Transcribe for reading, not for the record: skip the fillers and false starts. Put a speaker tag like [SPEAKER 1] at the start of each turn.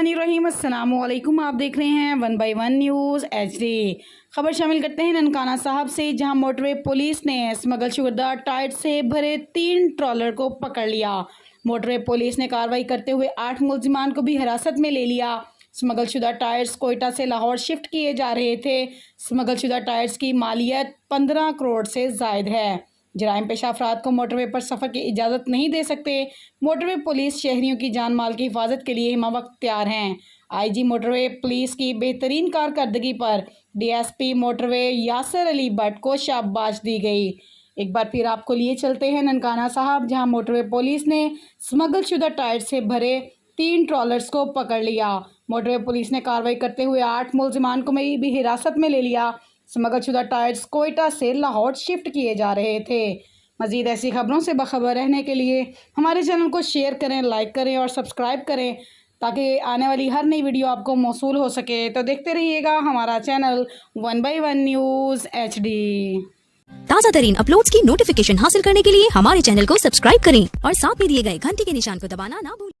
[SPEAKER 1] बिस्मिल्लाहिर्रहमानिर्रहीम। अस्सलाम वालेकुम। आप देख रहे हैं 1/1 न्यूज़ HD। खबर शामिल करते हैं ननकाना साहब से, जहां मोटरवे पुलिस ने स्मगल शुदा टाइट से भरे 3 ट्रॉलर को पकड़ लिया। मोटरवे पुलिस ने कार्रवाई करते हुए 8 मुलजिमान को भी हिरासत में ले लिया। स्मगल शुदा टायर्स कोयटा से लाहौर शिफ्ट किए जा रहे थे। स्मगल शुदा टायर्स की मालियत 15 करोड़ से ज़ायद है। जराइम पेशा अफराद को मोटरवे पर सफ़र की इजाज़त नहीं दे सकते। मोटरवे पुलिस शहरियों की जान माल की हिफाजत के लिए हिमावक्त तैयार हैं। IG मोटरवे पुलिस की बेहतरीन कारकर्दगी पर DSP मोटरवे यासर अली भट्ट को शाबाश दी गई। एक बार फिर आपको लिए चलते हैं ननकाना साहब, जहां मोटरवे पुलिस ने स्मगल शुदा टायर से भरे 3 ट्रॉलर्स को पकड़ लिया। मोटरवे पुलिस ने कार्रवाई करते हुए 8 मुलजिमान को भी हिरासत में ले लिया। स्मगल शुदा टायर्स कोयटा से लाहौर शिफ्ट किए जा रहे थे। मज़ीद ऐसी खबरों से बाखबर रहने के लिए हमारे चैनल को शेयर करें, लाइक करें और सब्सक्राइब करें, ताकि आने वाली हर नई वीडियो आपको मौसूल हो सके। तो देखते रहिएगा हमारा चैनल 1/1 न्यूज़ HD।
[SPEAKER 2] ताज़ा तरीन अपलोड्स की नोटिफिकेशन हासिल करने के लिए हमारे चैनल को सब्सक्राइब करें और साथ में दिए गए घंटी के निशान को दबाना ना भूलें।